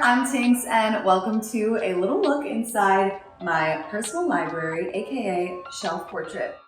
I'm Tinx and welcome to a little look inside my personal library, aka shelf portrait.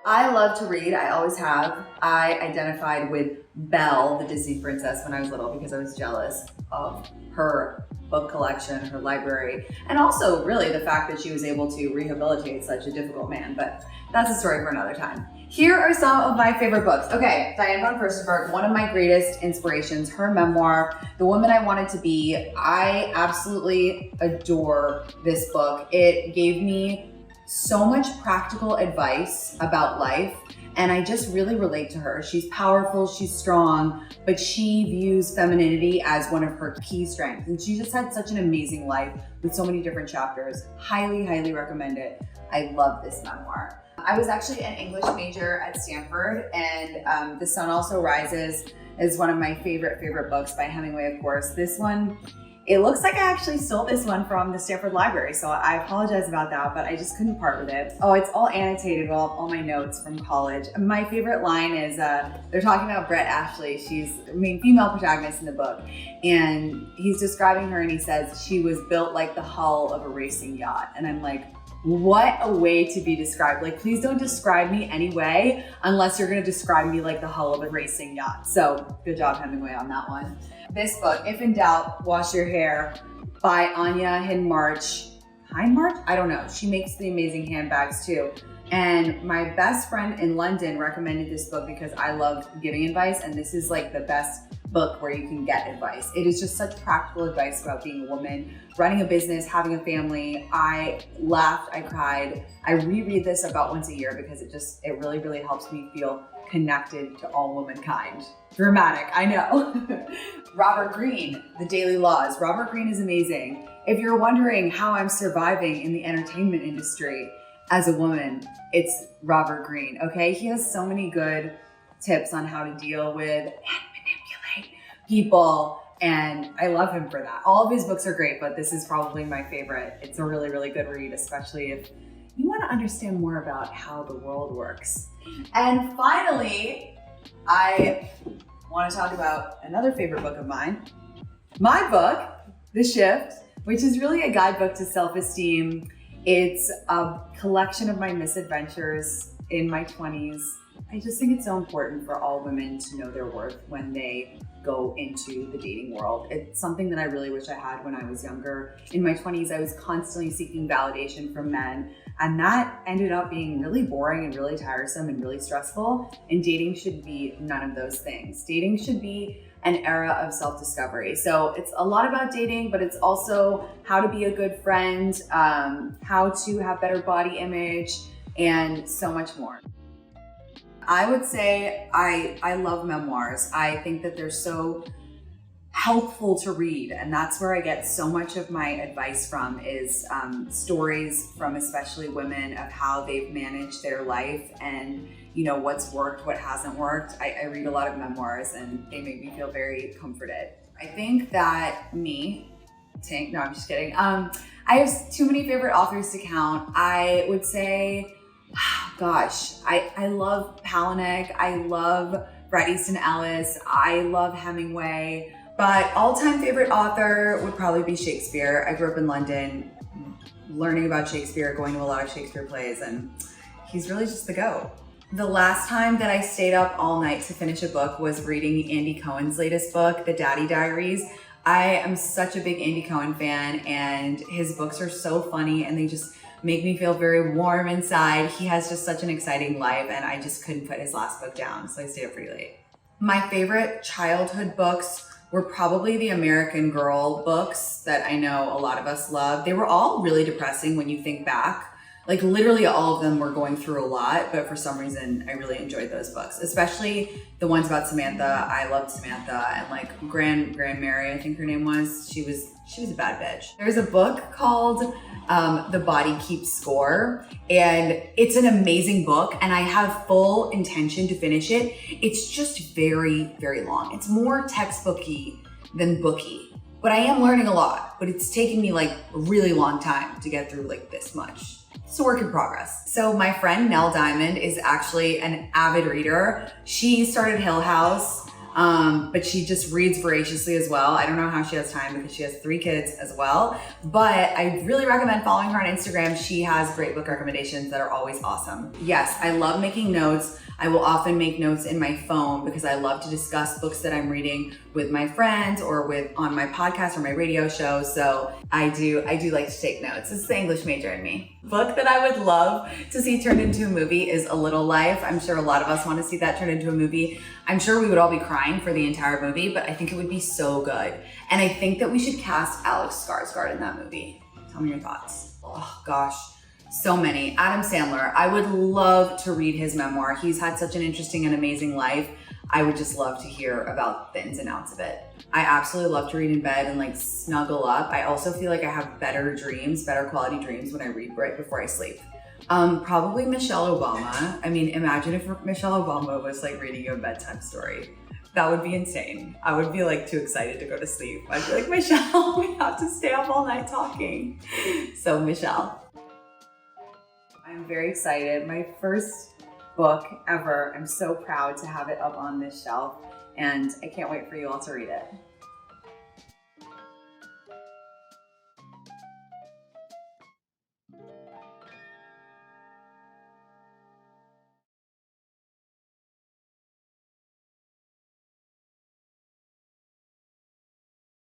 I love to read, I always have. I identified with Belle, the Disney princess, when I was little because I was jealous of her book collection, her library, and also really the fact that she was able to rehabilitate such a difficult man, but that's a story for another time. Here are some of my favorite books. Okay, Diane Von Furstenberg, one of my greatest inspirations, her memoir, The Woman I Wanted to Be. I absolutely adore this book. It gave me so much practical advice about life, and I just really relate to her. She's powerful, she's strong, but she views femininity as one of her key strengths. And she just had such an amazing life with so many different chapters. Highly, highly recommend it. I love this memoir. I was actually an English major at Stanford, and The Sun Also Rises is one of my favorite books by Hemingway, of course. This one, it looks like I actually stole this one from the Stanford Library, so I apologize about that, but I just couldn't part with it. Oh, it's all annotated with all my notes from college. My favorite line is, they're talking about Brett Ashley. She's the main female protagonist in the book, and he's describing her and he says, she was built like the hull of a racing yacht. And I'm like, what a way to be described. Like, please don't describe me anyway unless you're gonna describe me like the hull of a racing yacht. So good job, Hemingway, on that one. This book, If in Doubt, Wash Your Hair, by Anya March. I don't know. She makes the amazing handbags too. And my best friend in London recommended this book because I love giving advice, and this is like the best book where you can get advice. It is just such practical advice about being a woman, running a business, having a family. I laughed, I cried. I reread this about once a year because it really helps me feel connected to all womankind. Dramatic, I know. Robert Greene, The Daily Laws. Robert Greene is amazing. If you're wondering how I'm surviving in the entertainment industry as a woman, it's Robert Greene, okay? He has so many good tips on how to deal with and manipulate people, and I love him for that. All of his books are great, but this is probably my favorite. It's a really good read, especially if you want to understand more about how the world works. And finally, I want to talk about another favorite book of mine. My book, The Shift, which is really a guidebook to self-esteem. It's a collection of my misadventures in my 20s. I just think it's so important for all women to know their worth when they go into the dating world. It's something that I really wish I had when I was younger. In my 20s, I was constantly seeking validation from men, and that ended up being really boring and really tiresome and really stressful. And dating should be none of those things. Dating should be an era of self-discovery. So it's a lot about dating, but it's also how to be a good friend, how to have better body image, and so much more. I would say I love memoirs. I think that they're so helpful to read, and that's where I get so much of my advice from is stories from especially women of how they've managed their life and what's worked, what hasn't worked. I read a lot of memoirs and they make me feel very comforted. I think that Tinx, no, I'm just kidding. I have too many favorite authors to count. I would say, gosh, I love Palahniuk, I love Bret Easton Ellis, I love Hemingway, but all-time favorite author would probably be Shakespeare. I grew up in London, learning about Shakespeare, going to a lot of Shakespeare plays, and he's really just the GOAT. The last time that I stayed up all night to finish a book was reading Andy Cohen's latest book, The Daddy Diaries. I am such a big Andy Cohen fan, and his books are so funny and they just make me feel very warm inside. He has just such an exciting life, and I just couldn't put his last book down, so I stayed up pretty late. My favorite childhood books were probably the American Girl books that I know a lot of us love. They were all really depressing when you think back. Like literally all of them were going through a lot, but for some reason I really enjoyed those books, especially the ones about Samantha. I loved Samantha, and like Grand Mary, I think her name was. She was a bad bitch. There's a book called The Body Keeps Score, and it's an amazing book, and I have full intention to finish it. It's just very long. It's more textbooky than booky, but I am learning a lot, but it's taking me like a really long time to get through like this much. It's a work in progress. So my friend Nell Diamond is actually an avid reader. She started Hill House. But she just reads voraciously as well. I don't know how she has time because she has 3 kids as well. But I really recommend following her on Instagram. She has great book recommendations that are always awesome. Yes, I love making notes. I will often make notes in my phone because I love to discuss books that I'm reading with my friends or on my podcast or my radio show. So I do like to take notes. It's the English major in me. Book that I would love to see turned into a movie is A Little Life. I'm sure a lot of us want to see that turned into a movie. I'm sure we would all be crying for the entire movie, but I think it would be so good. And I think that we should cast Alex Skarsgård in that movie. Tell me your thoughts. Oh gosh. So many. Adam Sandler, I would love to read his memoir. He's had such an interesting and amazing life. I would just love to hear about the ins and outs of it. I absolutely love to read in bed and like snuggle up. I also feel like I have better dreams, better quality dreams when I read right before I sleep. Probably Michelle Obama. I mean, imagine if Michelle Obama was like reading you a bedtime story. That would be insane. I would be like too excited to go to sleep. I'd be like, Michelle, we have to stay up all night talking. So Michelle. I'm very excited. My first book ever. I'm so proud to have it up on this shelf and I can't wait for you all to read it.